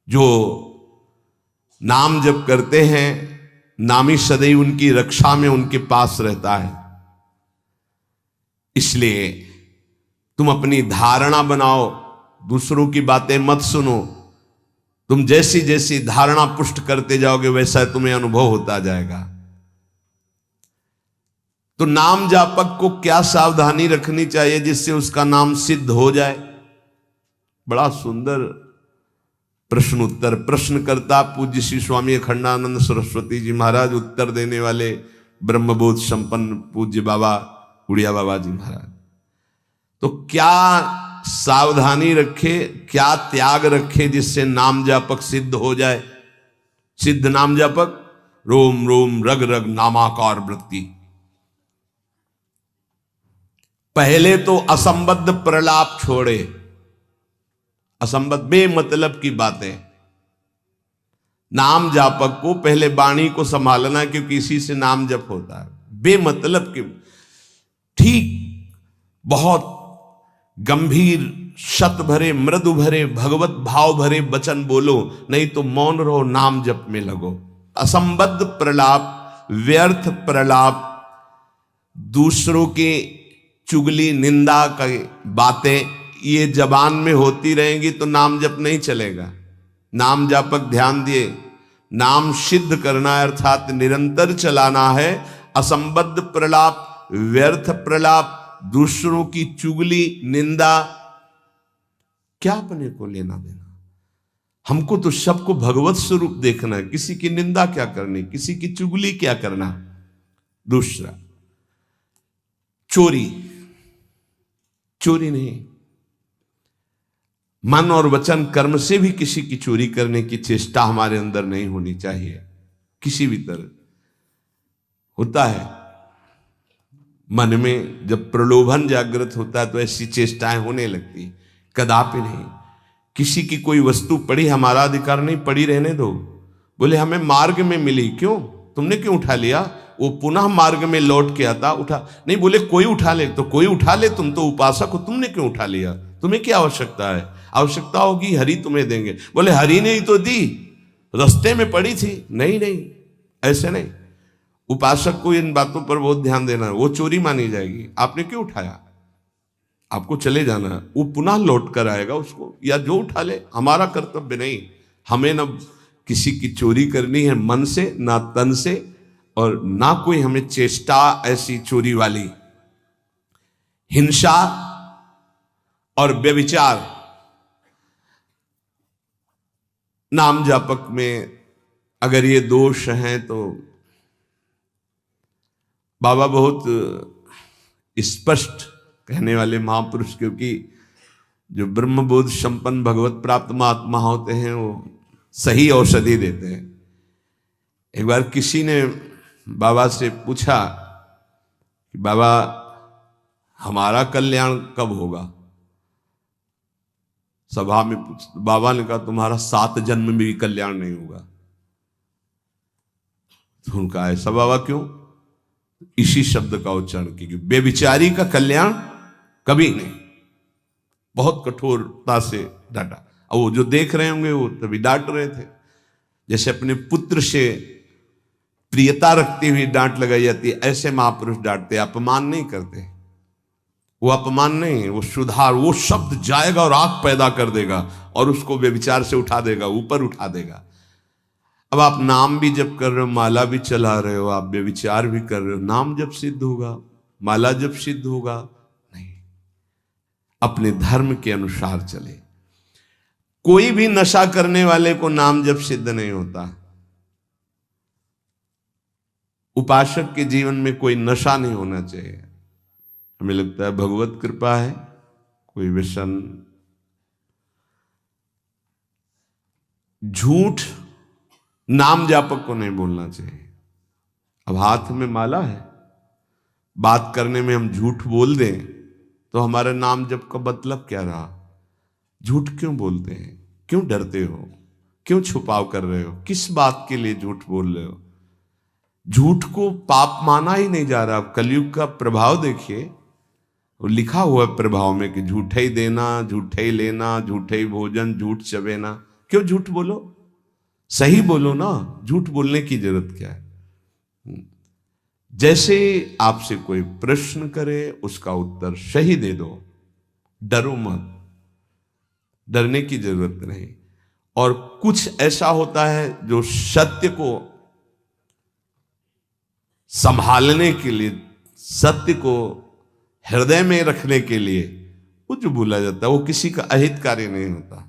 जो नाम जप करते हैं, नामी सदैव उनकी रक्षा में उनके पास रहता है। इसलिए तुम अपनी धारणा बनाओ, दूसरों की बातें मत सुनो। तुम जैसी जैसी धारणा पुष्ट करते जाओगे वैसा तुम्हें अनुभव होता जाएगा। तो नाम जापक को क्या सावधानी रखनी चाहिए जिससे उसका नाम सिद्ध हो जाए? बड़ा सुंदर प्रश्न उत्तर। प्रश्नकर्ता पूज्य श्री स्वामी अखंडानंद सरस्वती जी महाराज, उत्तर देने वाले ब्रह्मबोध संपन्न पूज्य बाबा उड़िया बाबा जी महाराज। तो क्या सावधानी रखे, क्या त्याग रखे जिससे नाम जापक सिद्ध हो जाए? सिद्ध नाम जापक रोम रोम रग रग नामाकार वृत्ति। पहले तो असंबद्ध प्रलाप छोड़े, असंबद्ध बेमतलब की बातें। नाम जापक को पहले वाणी को संभालना, क्योंकि इसी से नाम जप होता है। बेमतलब की, ठीक बहुत गंभीर शत भरे मृदु भरे भगवत भाव भरे वचन बोलो, नहीं तो मौन रहो, नाम जप में लगो। असंबद्ध प्रलाप, व्यर्थ प्रलाप, दूसरों की चुगली निंदा की बातें ये जबान में होती रहेंगी तो नाम जप नहीं चलेगा। नाम जापक ध्यान दिए, नाम सिद्ध करना है, अर्थात निरंतर चलाना है। असंबद्ध प्रलाप, व्यर्थ प्रलाप, दूसरों की चुगली निंदा, क्या अपने को लेना देना? हमको तो सबको भगवत स्वरूप देखना है। किसी की निंदा क्या करनी, किसी की चुगली क्या करना। दूसरा, चोरी, चोरी नहीं, मन और वचन कर्म से भी किसी की चोरी करने की चेष्टा हमारे अंदर नहीं होनी चाहिए। किसी भी तरह होता है मन में, जब प्रलोभन जागृत होता है तो ऐसी चेष्टाएं होने लगती। कदापि नहीं। किसी की कोई वस्तु पड़ी, हमारा अधिकार नहीं, पड़ी रहने दो। बोले हमें मार्ग में मिली, क्यों, तुमने क्यों उठा लिया? वो पुनः मार्ग में लौट के आता, उठा नहीं। बोले कोई उठा ले, तो कोई उठा ले, तुम तो उपासक हो, तुमने क्यों उठा लिया? तुम्हें क्या आवश्यकता है? आवश्यकता होगी हरि तुम्हें देंगे। बोले हरि ने ही तो दी, रास्ते में पड़ी थी। नहीं नहीं, ऐसे नहीं। उपासक को इन बातों पर बहुत ध्यान देना है, वो चोरी मानी जाएगी। आपने क्यों उठाया? आपको चले जाना है, वो पुनः लौट कर आएगा उसको, या जो उठा ले। हमारा कर्तव्य नहीं, हमें न किसी की चोरी करनी है मन से, ना तन से, और ना कोई हमें चेष्टा ऐसी चोरी वाली। हिंसा और व्यभिचार नाम जापक में अगर ये दोष हैं तो बाबा बहुत स्पष्ट कहने वाले महापुरुष, क्योंकि जो ब्रह्मबोध संपन्न भगवत प्राप्त महात्मा होते हैं वो सही औषधि देते हैं। एक बार किसी ने बाबा से पूछा कि बाबा हमारा कल्याण कब होगा? सभा में पूछ, बाबा ने कहा तुम्हारा 7 जन्म में भी कल्याण नहीं होगा। तो उनका ऐसा बाबा क्यों? इसी शब्द का उच्चारण कीजिए, बेविचारी का कल्याण कभी नहीं। बहुत कठोरता से डांटा। अब वो जो देख रहे होंगे वो तभी डांट रहे थे, जैसे अपने पुत्र से प्रियता रखती हुई डांट लगाई जाती है, ऐसे महापुरुष डांटते, अपमान नहीं करते। वो अपमान नहीं, वो सुधार, वो शब्द जाएगा और आग पैदा कर देगा और उसको व्यभिचार से उठा देगा, ऊपर उठा देगा। अब आप नाम भी जप कर रहे हो, माला भी चला रहे हो, आप व्यभिचार भी कर रहे हो, नाम जब सिद्ध होगा, माला जब सिद्ध होगा? नहीं। अपने धर्म के अनुसार चले। कोई भी नशा करने वाले को नाम जब सिद्ध नहीं होता। उपासक के जीवन में कोई नशा नहीं होना चाहिए। हमें लगता है भगवत कृपा है, कोई व्यसन, झूठ नाम जापक को नहीं बोलना चाहिए। अब हाथ में माला है, बात करने में हम झूठ बोल दें तो हमारा नाम जप का मतलब क्या रहा? झूठ क्यों बोलते हैं? क्यों डरते हो? क्यों छुपाव कर रहे हो? किस बात के लिए झूठ बोल रहे हो? झूठ को पाप माना ही नहीं जा रहा। कलयुग का प्रभाव देखिए, वो लिखा हुआ है प्रभाव में कि झूठे ही देना, झूठे ही लेना, झूठे ही भोजन, झूठ चबेना। क्यों झूठ बोलो, सही बोलो ना, झूठ बोलने की जरूरत क्या है। जैसे आपसे कोई प्रश्न करे उसका उत्तर सही दे दो, डरो मत, डरने की जरूरत नहीं। और कुछ ऐसा होता है जो सत्य को संभालने के लिए, सत्य को हृदय में रखने के लिए वो जो बोला जाता है वो किसी का अहितकारी नहीं होता।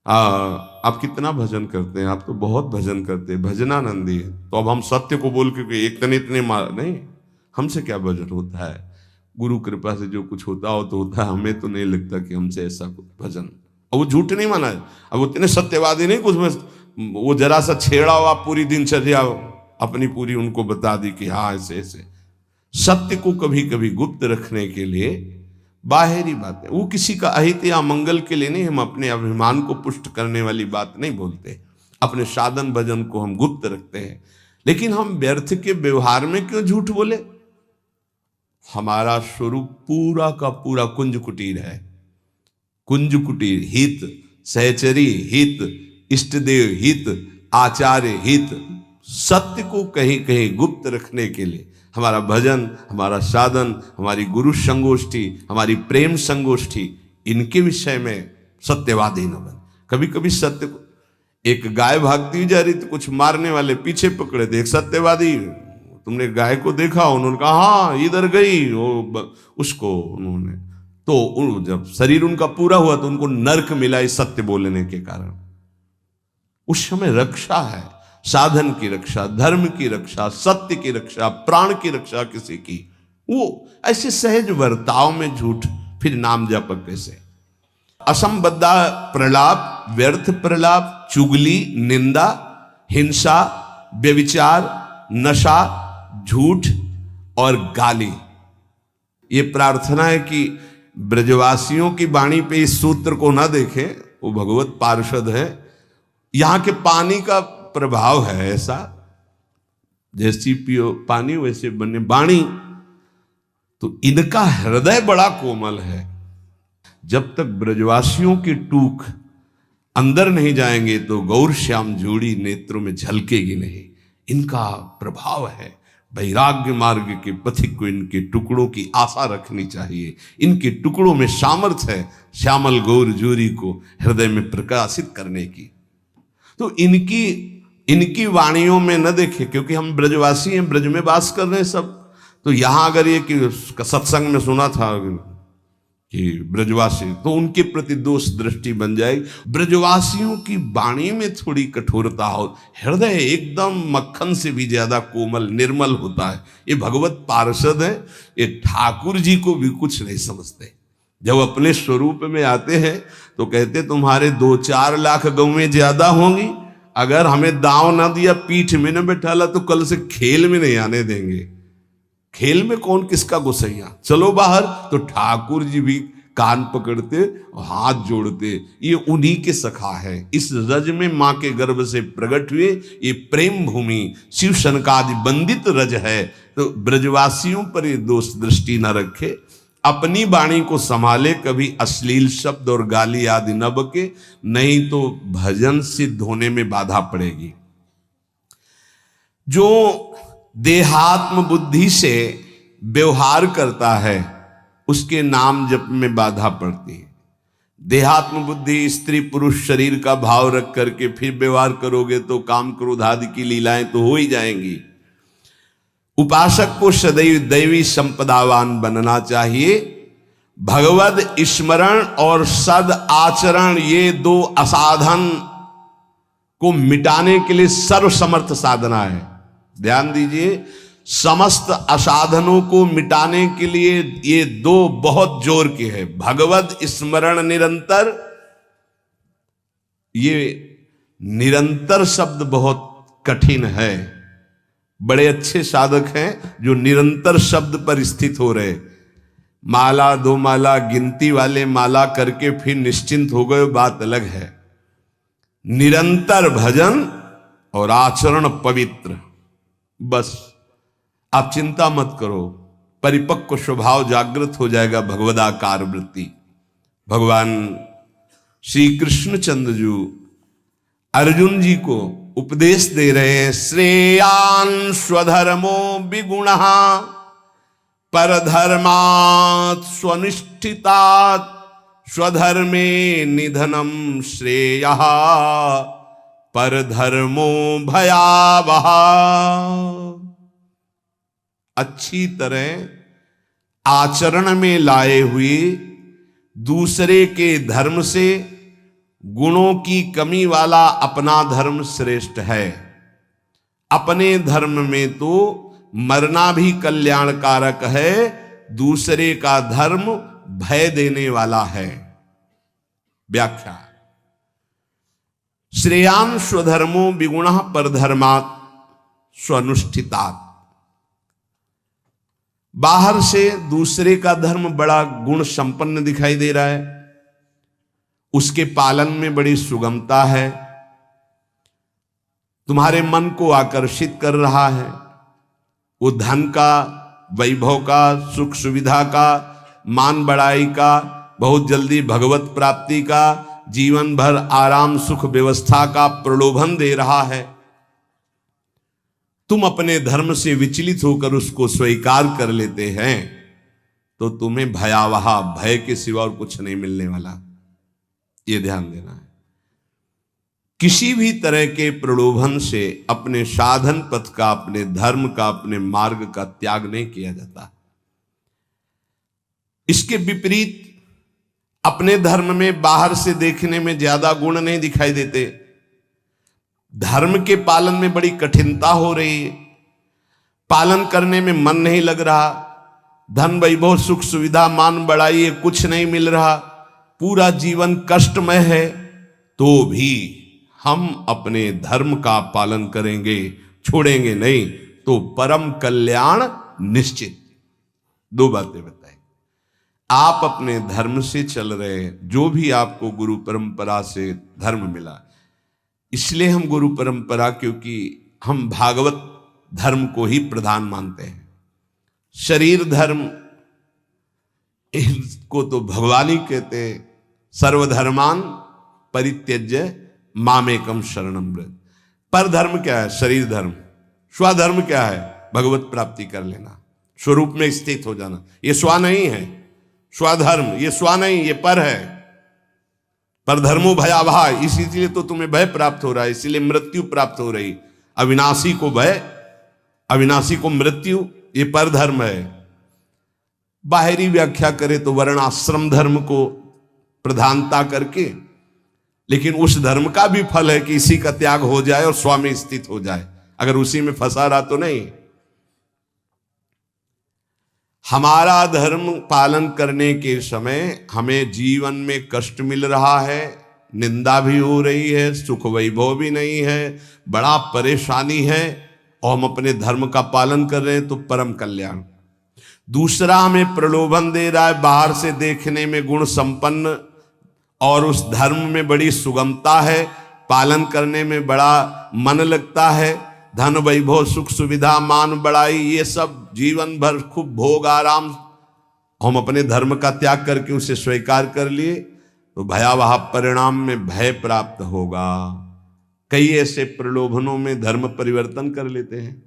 आप कितना भजन करते हैं, आप तो बहुत भजन करते हैं, भजनानंदी है, तो अब हम सत्य को बोल के एक तने इतने मार नहीं, हमसे क्या भजन होता है। गुरु कृपा से जो कुछ होता हो तो होता है, हमें तो नहीं लगता कि हमसे ऐसा कुछ भजन। और वो झूठ नहीं माना है, अब वो इतने सत्यवादी नहीं कुछ में, वो जरा सा छेड़ा हुआ पूरी दिनचर्या अपनी पूरी उनको बता दी कि हाँ ऐसे ऐसे। सत्य को कभी कभी गुप्त रखने के लिए बाहरी बात है, वो किसी का अहित या मंगल के लिए नहीं, हम अपने अभिमान को पुष्ट करने वाली बात नहीं बोलते, अपने साधन भजन को हम गुप्त रखते हैं। लेकिन हम व्यर्थ के व्यवहार में क्यों झूठ बोले। हमारा स्वरूप पूरा का पूरा कुंज कुटीर है, कुंज कुटीर हित, सहचरी हित, इष्टदेव हित, आचार्य हित। सत्य को कहीं कहीं गुप्त रखने के लिए हमारा भजन, हमारा साधन, हमारी गुरु संगोष्ठी, हमारी प्रेम संगोष्ठी, इनके विषय में सत्यवादी न बन। कभी कभी सत्य को, एक गाय भागती जा रही तो कुछ मारने वाले पीछे पकड़े थे, एक सत्यवादी, तुमने गाय को देखा, उन्होंने कहा हाँ इधर गई, उसको उन्होंने, तो जब शरीर उनका पूरा हुआ तो उनको नर्क मिला इस सत्य बोलने के कारण। उस समय रक्षा है, साधन की रक्षा, धर्म की रक्षा, सत्य की रक्षा, प्राण की रक्षा किसी की, वो ऐसे सहज वर्ताव में झूठ, फिर नाम जप कैसे। असंबद्धा प्रलाप, व्यर्थ प्रलाप, चुगली, निंदा, हिंसा, व्यभिचार, नशा, झूठ और गाली। ये प्रार्थना है कि ब्रजवासियों की वाणी पे इस सूत्र को ना देखें, वो भगवत पार्षद है। यहां के पानी का प्रभाव है ऐसा, जैसी पियो पानी वैसे बने वाणी, तो इनका हृदय बड़ा कोमल है। जब तक ब्रजवासियों की टूक अंदर नहीं जाएंगे तो गौर श्याम जोड़ी नेत्रों में झलकेगी नहीं। इनका प्रभाव है, वैराग्य मार्ग के पथिक को इनके टुकड़ों की आशा रखनी चाहिए। इनके टुकड़ों में सामर्थ्य है श्यामल गौर जोरी को हृदय में प्रकाशित करने की। तो इनकी वाणियों में न देखे, क्योंकि हम ब्रजवासी हैं, ब्रज में वास कर रहे हैं सब। तो यहां अगर ये कि सत्संग में सुना था कि ब्रजवासी, तो उनके प्रति दोष दृष्टि बन जाएगी। ब्रजवासियों की वाणी में थोड़ी कठोरता हो, हृदय एकदम मक्खन से भी ज्यादा कोमल निर्मल होता है। ये भगवत पार्षद है, ये ठाकुर जी को भी कुछ नहीं समझते। जब अपने स्वरूप में आते हैं तो कहते तुम्हारे 2-4 लाख गौवें ज्यादा होंगी, अगर हमें दांव ना दिया, पीठ में न बैठाला, तो कल से खेल में नहीं आने देंगे। खेल में कौन किसका गुस्सैया, चलो बाहर। तो ठाकुर जी भी कान पकड़ते और हाथ जोड़ते, ये उन्हीं के सखा है। इस रज में मां के गर्भ से प्रकट हुए ये प्रेम भूमि शिव शनकादि बंदित रज है। तो ब्रजवासियों पर ये दोष दृष्टि न रखे, अपनी वाणी को संभाले, कभी अश्लील शब्द और गाली आदि न बके, नहीं तो भजन सिद्ध होने में बाधा पड़ेगी। जो देहात्म बुद्धि से व्यवहार करता है उसके नाम जप में बाधा पड़ती है। देहात्म बुद्धि, स्त्री पुरुष शरीर का भाव रख करके फिर व्यवहार करोगे तो काम क्रोध आदि की लीलाएं तो हो ही जाएंगी। उपासक को सदैव दैवी संपदावान बनना चाहिए। भगवद स्मरण और सद आचरण, ये 2 असाधन को मिटाने के लिए सर्वसमर्थ साधना है। ध्यान दीजिए, समस्त असाधनों को मिटाने के लिए ये 2 बहुत जोर के हैं। भगवद स्मरण निरंतर, ये निरंतर शब्द बहुत कठिन है। बड़े अच्छे साधक हैं जो निरंतर शब्द पर स्थित हो रहे, माला 2 माला गिनती वाले माला करके फिर निश्चिंत हो गए, बात अलग है। निरंतर भजन और आचरण पवित्र, बस आप चिंता मत करो, परिपक्व स्वभाव जागृत हो जाएगा। भगवदाकार वृत्ति। भगवान श्री कृष्णचंद्र जी अर्जुन जी को उपदेश दे रहे हैं, श्रेयान् स्वधर्मो विगुणः परधर्मात् स्वनिष्ठितात् स्वधर्मे निधनम श्रेयः परधर्मो भयावह। अच्छी तरह आचरण में लाए हुए दूसरे के धर्म से गुणों की कमी वाला अपना धर्म श्रेष्ठ है। अपने धर्म में तो मरना भी कल्याणकारक है, दूसरे का धर्म भय देने वाला है। व्याख्या, श्रेयान् स्वधर्मो विगुणः परधर्मात् स्वनुष्ठितात्। बाहर से दूसरे का धर्म बड़ा गुण संपन्न दिखाई दे रहा है, उसके पालन में बड़ी सुगमता है, तुम्हारे मन को आकर्षित कर रहा है। वो धन का, वैभव का, सुख सुविधा का, मान बढ़ाई का, बहुत जल्दी भगवत प्राप्ति का, जीवन भर आराम सुख व्यवस्था का प्रलोभन दे रहा है। तुम अपने धर्म से विचलित होकर उसको स्वीकार कर लेते हैं तो तुम्हें भयावह, भय के सिवा और कुछ नहीं मिलने वाला। ये ध्यान देना है। किसी भी तरह के प्रलोभन से अपने साधन पथ का, अपने धर्म का, अपने मार्ग का त्याग नहीं किया जाता। इसके विपरीत अपने धर्म में बाहर से देखने में ज्यादा गुण नहीं दिखाई देते, धर्म के पालन में बड़ी कठिनता हो रही है, पालन करने में मन नहीं लग रहा, धन वैभव सुख सुविधा मान बढ़ाई कुछ नहीं मिल रहा, पूरा जीवन कष्टमय है, तो भी हम अपने धर्म का पालन करेंगे, छोड़ेंगे नहीं, तो परम कल्याण निश्चित। दो बातें बताई। आप अपने धर्म से चल रहे हैं, जो भी आपको गुरु परंपरा से धर्म मिला, इसलिए हम गुरु परंपरा, क्योंकि हम भागवत धर्म को ही प्रधान मानते हैं। शरीर धर्म इसको तो भगवान ही कहते हैं, सर्वधर्मान परित्यज्य मामेकम शरणम व्रज। पर धर्म क्या है? शरीर धर्म। स्वधर्म क्या है? भगवत प्राप्ति कर लेना, स्वरूप में स्थित हो जाना। ये स्व नहीं है, स्वधर्म ये स्व नहीं, ये पर है। पर धर्मो भयावह, इसीलिए तो तुम्हें भय प्राप्त हो रहा है, इसीलिए मृत्यु प्राप्त हो रही। अविनाशी को भय, अविनाशी को मृत्यु, ये पर धर्म है। बाहरी व्याख्या करे तो वर्णाश्रम धर्म को प्रधानता करके, लेकिन उस धर्म का भी फल है कि इसी का त्याग हो जाए और स्वामी स्थित हो जाए। अगर उसी में फंसा रहा तो नहीं। हमारा धर्म पालन करने के समय हमें जीवन में कष्ट मिल रहा है, निंदा भी हो रही है, सुख वैभव भी नहीं है, बड़ा परेशानी है, और हम अपने धर्म का पालन कर रहे हैं तो परम कल्याण। दूसरा हमें प्रलोभन दे रहा है, बाहर से देखने में गुण संपन्न और उस धर्म में बड़ी सुगमता है, पालन करने में बड़ा मन लगता है, धन वैभव सुख सुविधा मान बढ़ाई, ये सब जीवन भर खूब भोग आराम, हम अपने धर्म का त्याग करके उसे स्वीकार कर लिए तो भयावह परिणाम में भय प्राप्त होगा। कई ऐसे प्रलोभनों में धर्म परिवर्तन कर लेते हैं,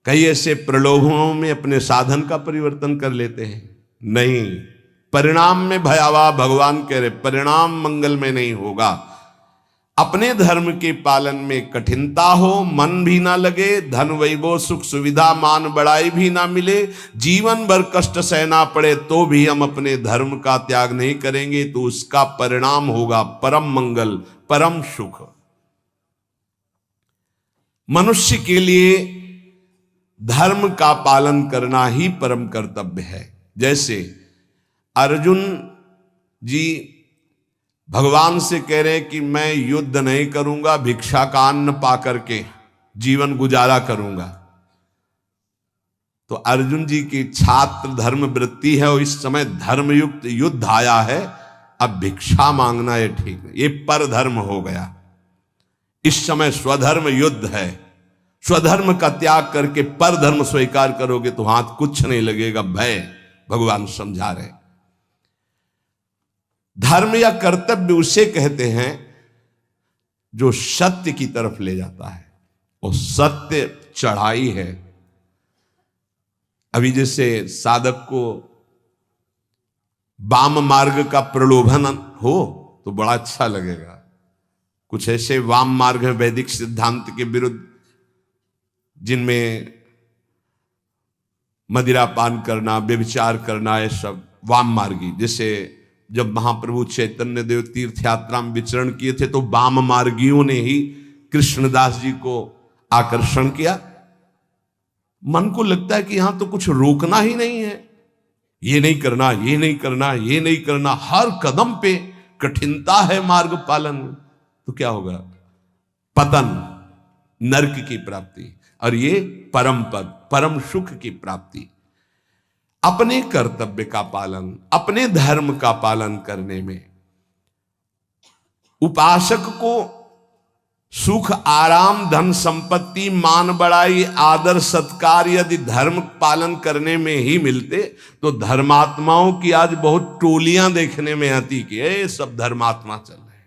कई ऐसे प्रलोभनों में अपने साधन का परिवर्तन कर लेते हैं। नहीं, परिणाम में भयावह, भगवान कह रहे परिणाम मंगल में नहीं होगा। अपने धर्म के पालन में कठिनता हो, मन भी ना लगे, धन वैभव सुख सुविधा मान बढ़ाई भी ना मिले, जीवन भर कष्ट सहना पड़े, तो भी हम अपने धर्म का त्याग नहीं करेंगे, तो उसका परिणाम होगा परम मंगल, परम सुख। मनुष्य के लिए धर्म का पालन करना ही परम कर्तव्य है। जैसे अर्जुन जी भगवान से कह रहे हैं कि मैं युद्ध नहीं करूंगा, भिक्षा का अन्न पा करके जीवन गुजारा करूंगा। तो अर्जुन जी की छात्र धर्म वृत्ति है और इस समय धर्मयुक्त युद्ध आया है, अब भिक्षा मांगना ये ठीक है, ये पर धर्म हो गया। इस समय स्वधर्म युद्ध है, स्वधर्म का त्याग करके पर धर्म स्वीकार करोगे तो हाथ कुछ नहीं लगेगा, भय। भगवान समझा रहे। धर्म या कर्तव्य उसे कहते हैं जो सत्य की तरफ ले जाता है, और सत्य चढ़ाई है। अभी जैसे साधक को वाम मार्ग का प्रलोभन हो तो बड़ा अच्छा लगेगा। कुछ ऐसे वाम मार्ग है वैदिक सिद्धांत के विरुद्ध, जिनमें मदिरा पान करना, व्यभिचार करना, ये सब वाम मार्गी। जैसे जब महाप्रभु चैतन्य देव तीर्थ यात्रा में विचरण किए थे तो वाम मार्गियों ने ही कृष्णदास जी को आकर्षण किया। मन को लगता है कि यहां तो कुछ रोकना ही नहीं है, ये नहीं करना, ये नहीं करना, ये नहीं करना, हर कदम पे कठिनता है मार्ग पालन। तो क्या होगा? पतन, नरक की प्राप्ति, और ये परम पद, परम सुख की प्राप्ति। अपने कर्तव्य का पालन, अपने धर्म का पालन करने में उपासक को सुख, आराम, धन संपत्ति, मान बढ़ाई, आदर सत्कार यदि धर्म पालन करने में ही मिलते तो धर्मात्माओं की आज बहुत टोलियां देखने में आती कि ये सब धर्मात्मा चल रहे हैं।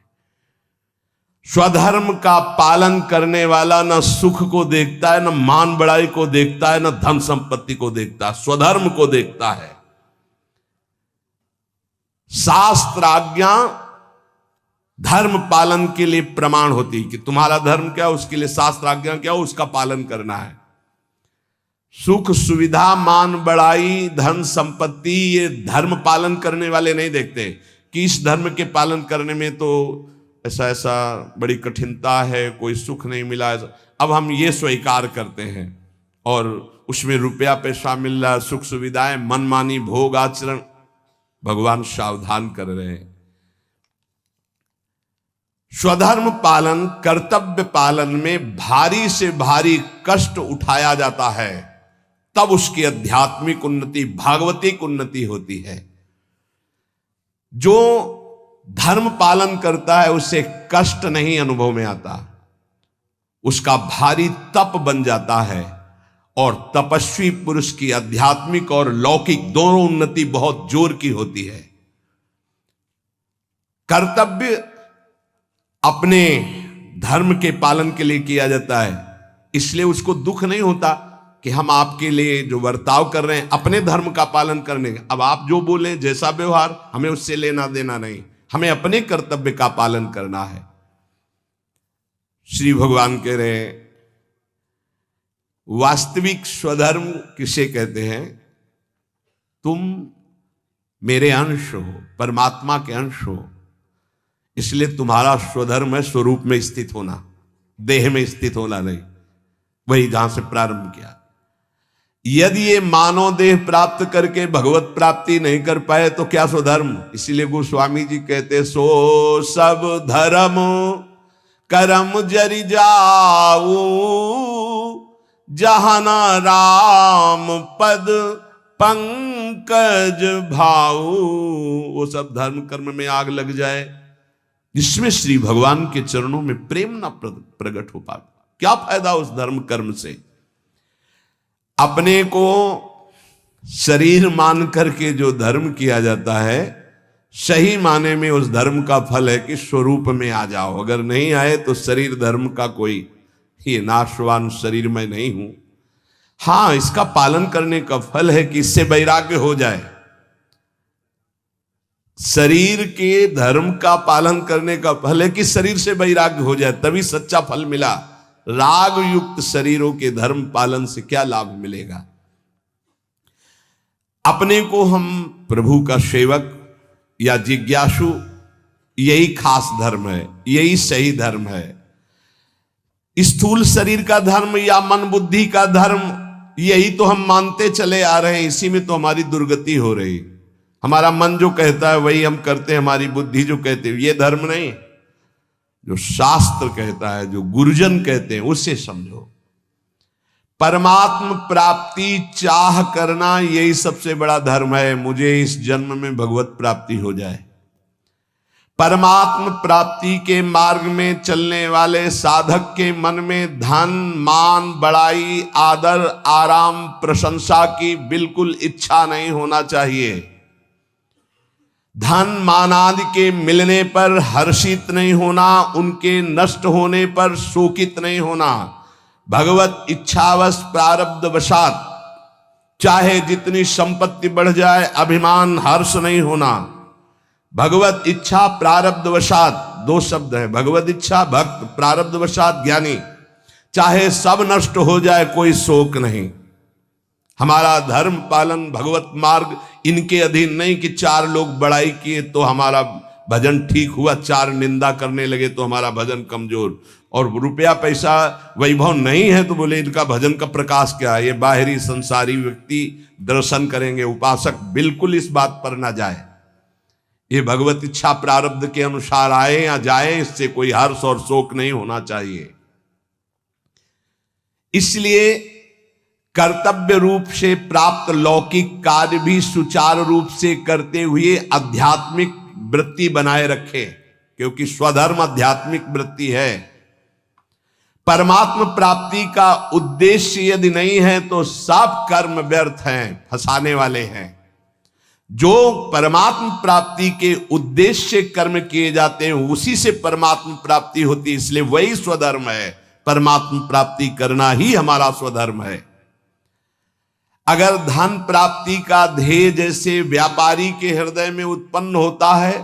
स्वधर्म का पालन करने वाला न सुख को देखता है, न मान बढ़ाई को देखता है, न धन संपत्ति को देखता है, स्वधर्म को देखता है। शास्त्र आज्ञा धर्म पालन के लिए प्रमाण होती कि तुम्हारा धर्म क्या, उसके लिए शास्त्र आज्ञा क्या, उसका पालन करना है। सुख सुविधा, मान बढ़ाई, धन संपत्ति, ये धर्म पालन करने वाले नहीं देखते कि इस धर्म के पालन करने में तो ऐसा ऐसा बड़ी कठिनता है, कोई सुख नहीं मिला। अब हम ये स्वीकार करते हैं और उसमें रुपया पैसा मिल रहा है, सुख सुविधाएं, मनमानी भोग आचरण। भगवान सावधान कर रहे हैं। स्वधर्म पालन, कर्तव्य पालन में भारी से भारी कष्ट उठाया जाता है, तब उसकी आध्यात्मिक उन्नति, भागवतिक उन्नति होती है। जो धर्म पालन करता है उसे कष्ट नहीं अनुभव में आता, उसका भारी तप बन जाता है। और तपस्वी पुरुष की आध्यात्मिक और लौकिक दोनों उन्नति बहुत जोर की होती है। कर्तव्य अपने धर्म के पालन के लिए किया जाता है, इसलिए उसको दुख नहीं होता कि हम आपके लिए जो बर्ताव कर रहे हैं अपने धर्म का पालन करने का। अब आप जो बोले, जैसा व्यवहार, हमें उससे लेना देना नहीं, हमें अपने कर्तव्य का पालन करना है। श्री भगवान कह रहे हैं, वास्तविक स्वधर्म किसे कहते हैं? तुम मेरे अंश हो, परमात्मा के अंश हो, इसलिए तुम्हारा स्वधर्म है स्वरूप में स्थित होना, देह में स्थित होना नहीं। वही जहां से प्रारंभ किया। यदि ये मानव देह प्राप्त करके भगवत प्राप्ति नहीं कर पाए तो क्या स्वधर्म? इसीलिए गोस्वामी जी कहते, सो सब धर्म करम जरि जाऊ, जहाना राम पद पंकज भाऊ। वो सब धर्म कर्म में आग लग जाए जिसमें श्री भगवान के चरणों में प्रेम ना प्रकट हो पाए, क्या फायदा उस धर्म कर्म से? अपने को शरीर मान करके जो धर्म किया जाता है, सही माने में उस धर्म का फल है कि स्वरूप में आ जाओ। अगर नहीं आए तो शरीर धर्म का कोई ये नाशवान शरीर में नहीं हूं। हां, इसका पालन करने का फल है कि इससे वैराग्य हो जाए। शरीर के धर्म का पालन करने का फल है कि शरीर से वैराग्य हो जाए, तभी सच्चा फल मिला। राग युक्त शरीरों के धर्म पालन से क्या लाभ मिलेगा? अपने को हम प्रभु का सेवक या जिज्ञासु, यही खास धर्म है, यही सही धर्म है। स्थूल शरीर का धर्म या मन बुद्धि का धर्म, यही तो हम मानते चले आ रहे हैं। इसी में तो हमारी दुर्गति हो रही। हमारा मन जो कहता है वही हम करते हैं, हमारी बुद्धि जो कहते है, ये धर्म नहीं। जो शास्त्र कहता है, जो गुरुजन कहते हैं, उससे समझो। परमात्म प्राप्ति चाह करना, यही सबसे बड़ा धर्म है। मुझे इस जन्म में भगवत प्राप्ति हो जाए। परमात्म प्राप्ति के मार्ग में चलने वाले साधक के मन में धन, मान, बड़ाई, आदर, आराम, प्रशंसा की बिल्कुल इच्छा नहीं होना चाहिए। धन मान आदि के मिलने पर हर्षित नहीं होना, उनके नष्ट होने पर शोकित नहीं होना। भगवत इच्छावश प्रारब्ध वशात चाहे जितनी संपत्ति बढ़ जाए अभिमान हर्ष नहीं होना। भगवत इच्छा प्रारब्ध वशात, दो शब्द है, भगवत इच्छा भक्त, प्रारब्ध वशात ज्ञानी। चाहे सब नष्ट हो जाए कोई शोक नहीं। हमारा धर्म पालन भगवत मार्ग इनके अधीन नहीं कि चार लोग बड़ाई किए तो हमारा भजन ठीक हुआ, चार निंदा करने लगे तो हमारा भजन कमजोर, और रुपया पैसा वैभव नहीं है तो बोले इनका भजन का प्रकाश क्या है। ये बाहरी संसारी व्यक्ति दर्शन करेंगे, उपासक बिल्कुल इस बात पर ना जाए। ये भगवत इच्छा प्रारब्ध के अनुसार आए या जाए, इससे कोई हर्ष और शोक नहीं होना चाहिए। इसलिए कर्तव्य रूप से प्राप्त लौकिक कार्य भी सुचारू रूप से करते हुए आध्यात्मिक वृत्ति बनाए रखे, क्योंकि स्वधर्म आध्यात्मिक वृत्ति है। परमात्मा प्राप्ति का उद्देश्य यदि नहीं है तो सब कर्म व्यर्थ हैं, फंसाने वाले हैं। जो परमात्मा प्राप्ति के उद्देश्य से कर्म किए जाते हैं उसी से परमात्मा प्राप्ति होती है, इसलिए वही स्वधर्म है। परमात्मा प्राप्ति करना ही हमारा स्वधर्म है। अगर धन प्राप्ति का ध्येय जैसे व्यापारी के हृदय में उत्पन्न होता है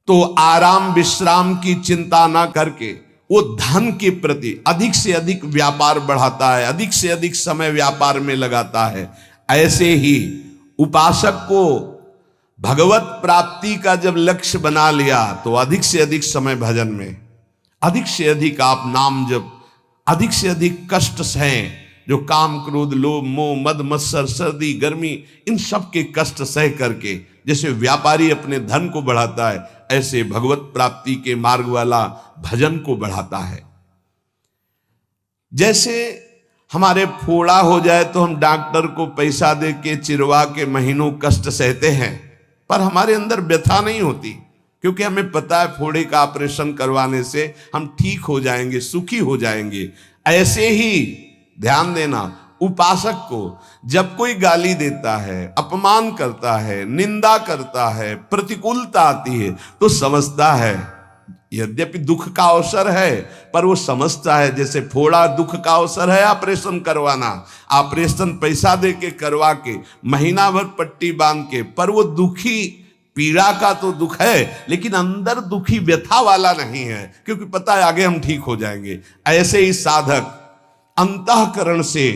तो आराम विश्राम की चिंता ना करके वो धन के प्रति अधिक से अधिक व्यापार बढ़ाता है, अधिक से अधिक समय व्यापार में लगाता है। ऐसे ही उपासक को भगवत प्राप्ति का जब लक्ष्य बना लिया तो अधिक से अधिक समय भजन में, अधिक से अधिक आप नाम जप, अधिक से अधिक कष्ट सहें, जो काम क्रोध लोभ मोह मद मत्सर सर्दी गर्मी इन सब के कष्ट सह करके जैसे व्यापारी अपने धन को बढ़ाता है, ऐसे भगवत प्राप्ति के मार्ग वाला भजन को बढ़ाता है। जैसे हमारे फोड़ा हो जाए तो हम डॉक्टर को पैसा दे के चिरवा के महीनों कष्ट सहते हैं, पर हमारे अंदर व्यथा नहीं होती, क्योंकि हमें पता है फोड़े का ऑपरेशन करवाने से हम ठीक हो जाएंगे, सुखी हो जाएंगे। ऐसे ही ध्यान देना, उपासक को जब कोई गाली देता है, अपमान करता है, निंदा करता है, प्रतिकूलता आती है तो समझता है, यद्यपि दुख का अवसर है पर वो समझता है जैसे फोड़ा दुख का अवसर है ऑपरेशन करवाना, ऑपरेशन पैसा दे के करवा के महीना भर पट्टी बांध के, पर वो दुखी पीड़ा का तो दुख है लेकिन अंदर दुखी व्यथा वाला नहीं है, क्योंकि पता है आगे हम ठीक हो जाएंगे। ऐसे ही साधक अंतःकरण से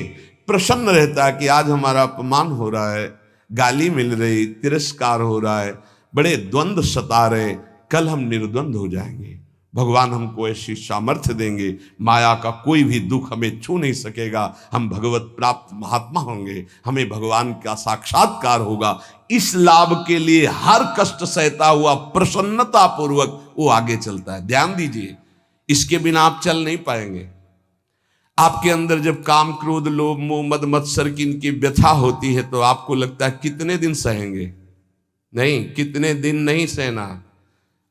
प्रसन्न रहता है कि आज हमारा अपमान हो रहा है, गाली मिल रही, तिरस्कार हो रहा है, बड़े द्वंद्व सता रहे, कल हम निर्द्वंद हो जाएंगे। भगवान हमको ऐसी सामर्थ्य देंगे, माया का कोई भी दुख हमें छू नहीं सकेगा, हम भगवत प्राप्त महात्मा होंगे, हमें भगवान का साक्षात्कार होगा। इस लाभ के लिए हर कष्ट सहता हुआ प्रसन्नता पूर्वक वो आगे चलता है। ध्यान दीजिए, इसके बिना आप चल नहीं पाएंगे। आपके अंदर जब काम क्रोध लोभ मोह मद मत्सर की इनकी व्यथा होती है तो आपको लगता है कितने दिन सहेंगे, नहीं, कितने दिन नहीं सहना,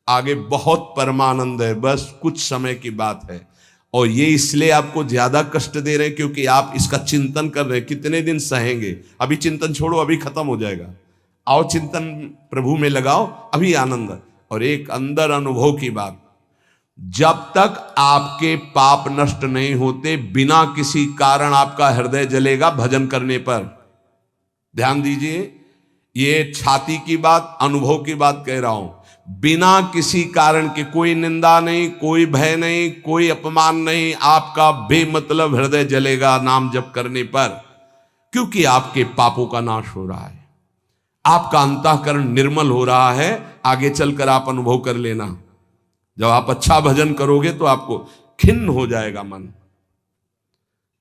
आगे बहुत परमानंद है, बस कुछ समय की बात है। और ये इसलिए आपको ज्यादा कष्ट दे रहे हैं क्योंकि आप इसका चिंतन कर रहे हैं, कितने दिन सहेंगे। अभी चिंतन छोड़ो, अभी खत्म हो जाएगा, आओ चिंतन प्रभु में लगाओ, अभी आनंद। और एक अंदर अनुभव की बात, जब तक आपके पाप नष्ट नहीं होते बिना किसी कारण आपका हृदय जलेगा भजन करने पर। ध्यान दीजिए, ये छाती की बात, अनुभव की बात कह रहा हूं। बिना किसी कारण के, कोई निंदा नहीं, कोई भय नहीं, कोई अपमान नहीं, आपका बेमतलब हृदय जलेगा नाम जप करने पर, क्योंकि आपके पापों का नाश हो रहा है, आपका अंतःकरण निर्मल हो रहा है। आगे चलकर आप अनुभव कर लेना, जब आप अच्छा भजन करोगे तो आपको खिन्न हो जाएगा मन,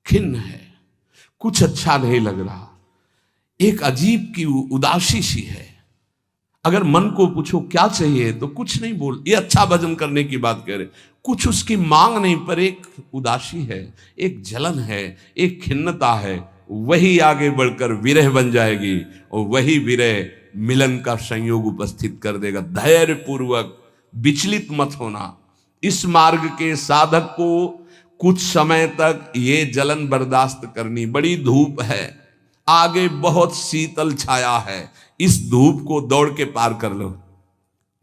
खिन्न है, कुछ अच्छा नहीं लग रहा, एक अजीब की उदासी सी है। अगर मन को पूछो क्या चाहिए तो कुछ नहीं बोल, ये अच्छा भजन करने की बात कह रहे, कुछ उसकी मांग नहीं, पर एक उदासी है, एक जलन है, एक खिन्नता है। वही आगे बढ़कर विरह बन जाएगी और वही विरह मिलन का संयोग उपस्थित कर देगा। धैर्य पूर्वक विचलित मत होना। इस मार्ग के साधक को कुछ समय तक ये जलन बर्दाश्त करनी, बड़ी धूप है, आगे बहुत शीतल छाया है, इस धूप को दौड़ के पार कर लो।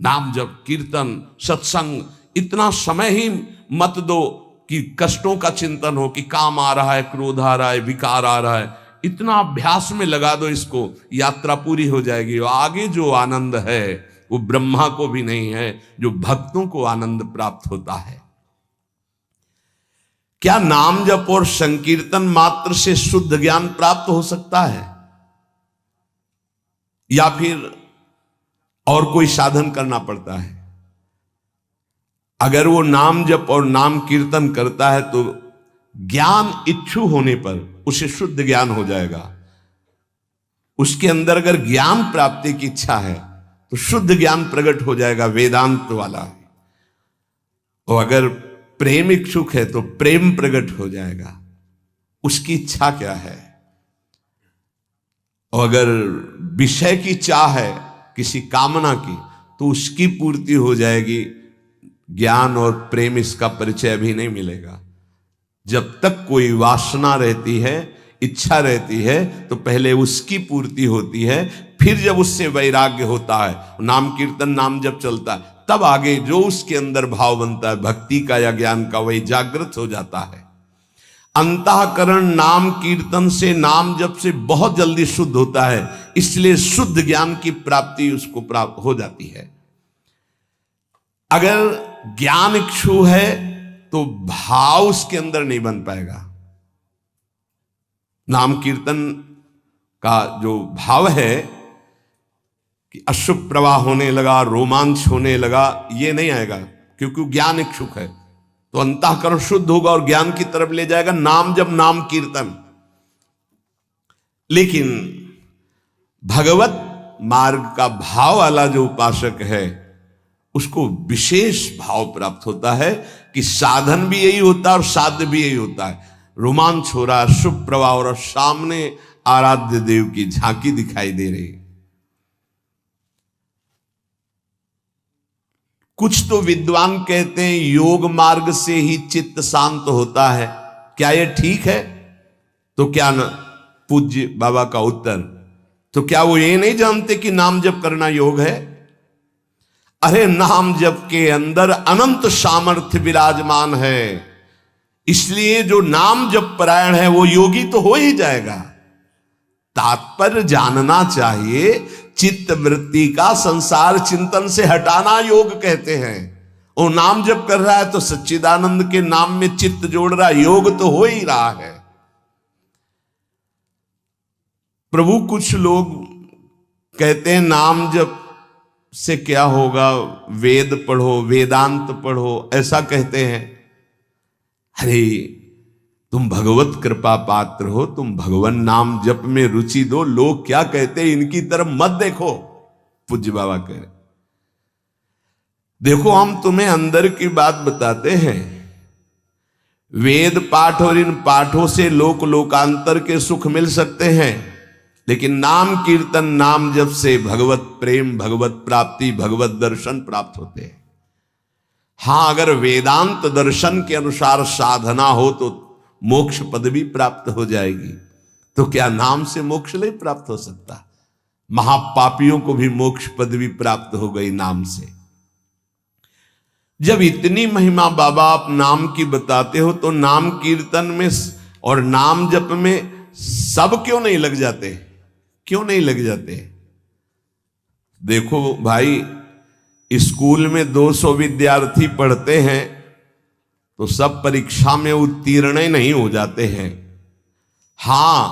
नाम जप, कीर्तन, सत्संग, इतना समय ही मत दो कि कष्टों का चिंतन हो, कि काम आ रहा है, क्रोध आ रहा है, विकार आ रहा है। इतना अभ्यास में लगा दो इसको, यात्रा पूरी हो जाएगी। और आगे जो आनंद है वो ब्रह्मा को भी नहीं है, जो भक्तों को आनंद प्राप्त होता है। क्या नाम जप और संकीर्तन मात्र से शुद्ध ज्ञान प्राप्त हो सकता है, या फिर और कोई साधन करना पड़ता है? अगर वो नाम जप और नाम कीर्तन करता है तो ज्ञान इच्छु होने पर उसे शुद्ध ज्ञान हो जाएगा। उसके अंदर अगर ज्ञान प्राप्ति की इच्छा है तो शुद्ध ज्ञान प्रकट हो जाएगा, वेदांत वाला। और अगर प्रेम इच्छुक है तो प्रेम प्रकट हो जाएगा, उसकी इच्छा क्या है। और अगर विषय की चाह है, किसी कामना की, तो उसकी पूर्ति हो जाएगी। ज्ञान और प्रेम इसका परिचय अभी नहीं मिलेगा। जब तक कोई वासना रहती है, इच्छा रहती है, तो पहले उसकी पूर्ति होती है, फिर जब उससे वैराग्य होता है, नाम कीर्तन नाम जब चलता है, तब आगे जो उसके अंदर भाव बनता है भक्ति का या ज्ञान का, वही जागृत हो जाता है। अंतःकरण नाम कीर्तन से, नाम जप से बहुत जल्दी शुद्ध होता है, इसलिए शुद्ध ज्ञान की प्राप्ति उसको प्राप्त हो जाती है। अगर ज्ञान इच्छु है तो भाव उसके अंदर नहीं बन पाएगा। नाम कीर्तन का जो भाव है कि अशुभ प्रवाह होने लगा, रोमांच होने लगा, ये नहीं आएगा, क्योंकि ज्ञान इच्छुक है। तो अंतःकरण शुद्ध होगा और ज्ञान की तरफ ले जाएगा नाम जब, नाम कीर्तन। लेकिन भगवत मार्ग का भाव वाला जो उपासक है, उसको विशेष भाव प्राप्त होता है कि साधन भी यही होता है और साध्य भी यही होता है। रोमांच हो रहा है, शुभ प्रवाह और सामने आराध्य देव की झांकी दिखाई दे रही। कुछ तो विद्वान कहते हैं योग मार्ग से ही चित्त शांत होता है। क्या यह ठीक है? तो क्या न, पूज्य बाबा का उत्तर, तो क्या वो ये नहीं जानते कि नाम जप करना योग है? अरे नाम जप के अंदर अनंत सामर्थ्य विराजमान है, इसलिए जो नाम जप परायण है वो योगी तो हो ही जाएगा। तात्पर्य जानना चाहिए, चित्त वृत्ति का संसार चिंतन से हटाना योग कहते हैं। और नाम जप कर रहा है तो सच्चिदानंद के नाम में चित्त जोड़ रहा है, योग तो हो ही रहा है। प्रभु कुछ लोग कहते हैं नाम जप से क्या होगा, वेद पढ़ो, वेदांत पढ़ो, ऐसा कहते हैं। अरे तुम भगवत कृपा पात्र हो, तुम भगवान नाम जप में रुचि दो। लोग क्या कहते हैं इनकी तरफ मत देखो। पूज्य बाबा कह रहे, देखो हम तुम्हें अंदर की बात बताते हैं। वेद पाठ और इन पाठों से लोक लोकांतर के सुख मिल सकते हैं, लेकिन नाम कीर्तन नाम जप से भगवत प्रेम, भगवत प्राप्ति, भगवत दर्शन प्राप्त होते हैं। हां, अगर वेदांत दर्शन के अनुसार साधना हो तो मोक्ष पदवी प्राप्त हो जाएगी। तो क्या नाम से मोक्ष नहीं प्राप्त हो सकता? महापापियों को भी मोक्ष पदवी प्राप्त हो गई नाम से। जब इतनी महिमा बाबा आप नाम की बताते हो, तो नाम कीर्तन में और नाम जप में सब क्यों नहीं लग जाते? क्यों नहीं लग जाते? देखो भाई, स्कूल में 200 विद्यार्थी पढ़ते हैं तो सब परीक्षा में उत्तीर्ण नहीं हो जाते हैं। हां,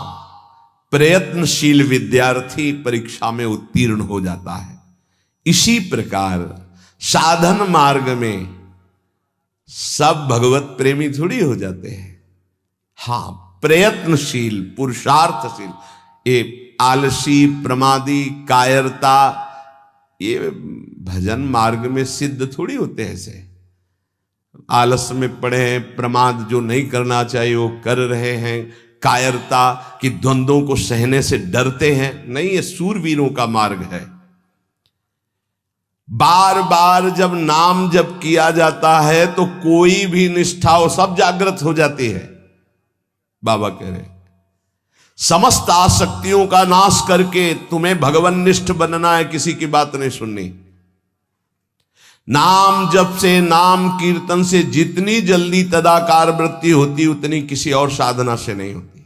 प्रयत्नशील विद्यार्थी परीक्षा में उत्तीर्ण हो जाता है। इसी प्रकार साधन मार्ग में सब भगवत प्रेमी थोड़ी हो जाते हैं। हां, प्रयत्नशील, पुरुषार्थशील, ये आलसी, प्रमादी, कायरता, ये भजन मार्ग में सिद्ध थोड़ी होते हैं। ऐसे आलस में पड़े हैं, प्रमाद जो नहीं करना चाहिए वो कर रहे हैं, कायरता की द्वंद्वों को सहने से डरते हैं, नहीं, ये सूरवीरों का मार्ग है। बार बार जब नाम जप किया जाता है तो कोई भी निष्ठा हो सब जागृत हो जाती है। बाबा कह रहे समस्त आसक्तियों का नाश करके तुम्हें भगवननिष्ठ बनना है, किसी की बात नहीं सुननी। नाम जप से, नाम कीर्तन से जितनी जल्दी तदाकार वृत्ति होती उतनी किसी और साधना से नहीं होती।